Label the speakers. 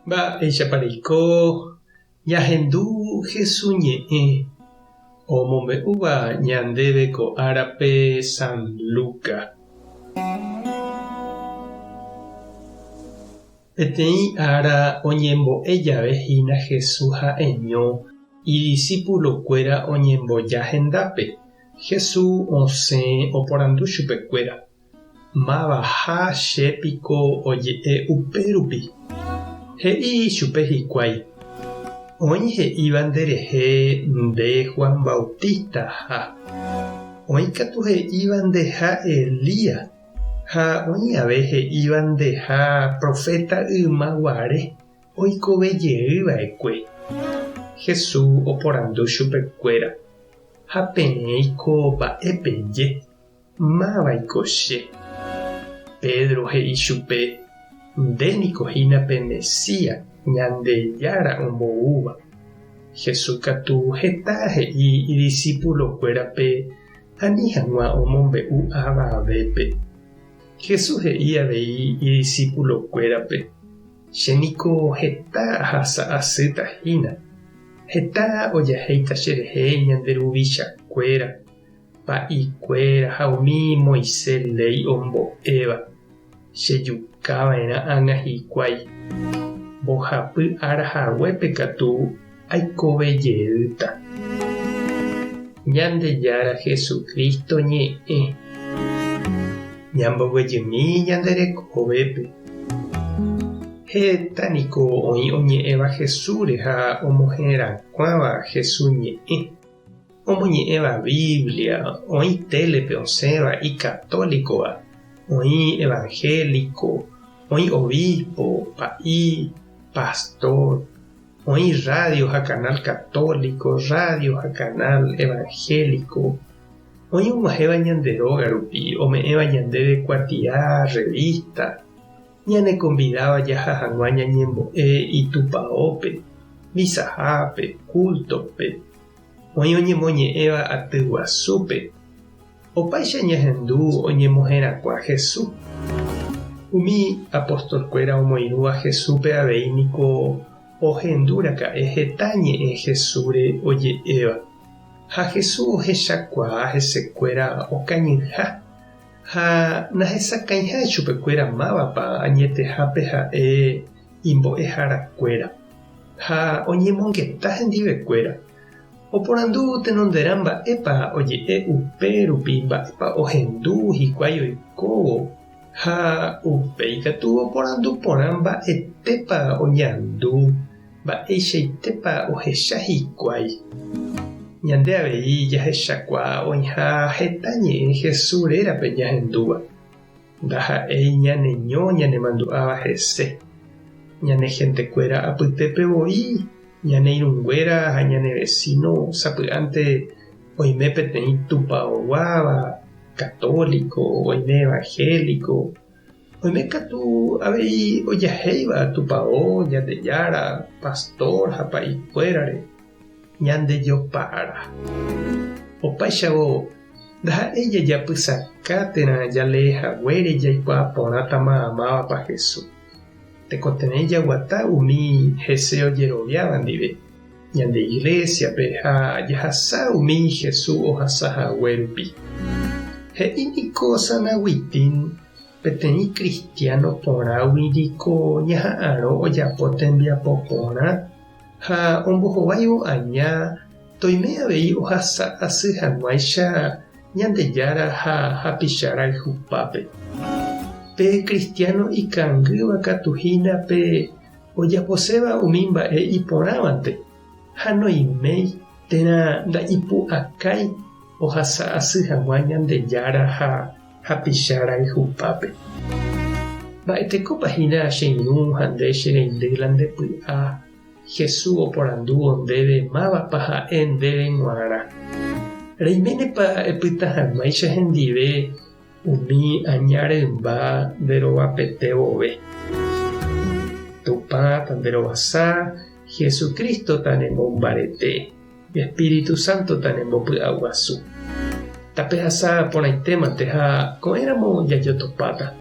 Speaker 1: Mba'éichapareiko ñahendu Jesús ñe'ẽ omombe'úva ñandéve ko árape San Lucas. Peteĩ ára oñembo'ejavehína Jesús ha'eño idiscípulokuéra oñemboja hendápe. Jesús osẽ oporandu chupekuéra: “Mavaha chépiko oje'e upérupi?” He'i chupe hikuái: “Oĩ he'íva nderehe nde Juan Bautista ha oĩkatu he'íva ndeha Elías ha oĩave he'íva ndeha profeta ymaguare oikovejeýva'ekue.” Jesús oporandu chupekuéra: “Ha peẽiko mba'épeje. Máva'iko che?” Pedro he'i chupe: “Ndénikohínape Mesías, Ñandejára omboúva.” Jesús katu heta he'i idiscípulokuérape ani hag̃ua omombe'u avavépe. Jesús he'i avei idiscípulokuérape: “Chéniko heta ahasa'asýtahína. Heta ojahéita cherehe ñande ruvichakuéra, pa'ikuéra ha umi Moisés ley ombo'éva. Chejukava'erã ág̃a hikuái. Mbohapy arahaguépe katu aikovejeýta.” Ñandejára Jesukristo ñe'ẽ ñamboguejymi ñande rekovépe. Hétaniko oĩ oñe'ẽva Jesúsre ha omohẽrakuãva Jesús ñe'ẽ. Omoñe'ẽva Biblia, oĩ télepe osẽva ikatólikova, oĩ evangélico, oĩ obispo, pa'i, pastor, oĩ radio ha canal católico, radio ha canal evangélico, oĩ og̃uahẽva ñande róga rupi, ome'ẽva ñandéve kuatia, revista, ñane convidava jaha hag̃ua ñañembo'e itupaópe, misahápe, cultope, oĩ oñemoñe'ẽva aty guasúpe. Opaicha ñahendu oñemohẽrakua Jesús. Umi apostolkuéra omoirũva Jesúspe avei niko ohendúraka'e heta ñe'ẽ Jesúsre oje'éva. Ha Jesús ohechakuaa hesekuéra okañyha ha nahesakãiha chupekuéra mávapa añetehápe ha'e imbo'eharakuéra ha oñemongeta hendivekuéra. Oporandu tenonderã mba'épa oje'e upérupi, mba'épa ohendu hikuái oikóvo ha upéi katu oporandu porã mba'etépa oñandu, mba'eichaitépa ohecha hikuái. Ñande avei jahechakuaa oĩha heta ñe'ẽ Jesúsrérape ñahendúva. Ndaha'éi ñaneño ñanemandu'áva hese, ñane hentekuéra apytépevoi, ñane irũnguéra ha ñane vecino sapy'ánte oime peteĩ tupaoguáva católico, oime evangélico, oime katu avei ojahéiva tupao Ñandejára, pastor ha pa'ikuérare, Ñandejopára. Opaichavo ndaha'éi jajapysakáterã jalehaguére jaikuaa porã tamamávapa Jesús. Tekotevẽ jaguata umi hese ojeroviáva ndive ñande iglesiape ha jahasa umi Jesús ohasahague rupi. He'i niko Sanaguitín peteĩ cristiano porãgui niko ñaha'ãrõ ojapo tembiapo porã ha ombohováivo aña toime avei ohasa'asy hag̃uáicha Ñandejára ha hapichára yhupápe. Pe cristiano ikangýva katuhínape ojaposéva umi mba'e iporãvante ha noiméi térã nda'ipu'akái ohasa'asy hag̃ua Ñandejára ha hapichára yhupápe. Mba'etekópahína cheirũ ha nde chereindýla ndepy'a Jesús oporanduvo ndéve mávapa ha'e ndéve g̃uarã. Reiménepa epyta hag̃uáicha hendive umi añarymba nderovapete vove. Tupã tanderovasa Jesukristo tanemombarete, Espíritu Santo tanembopy'aguasu. Tapehasa porãitémante ha ko'ẽramo jajotopáta.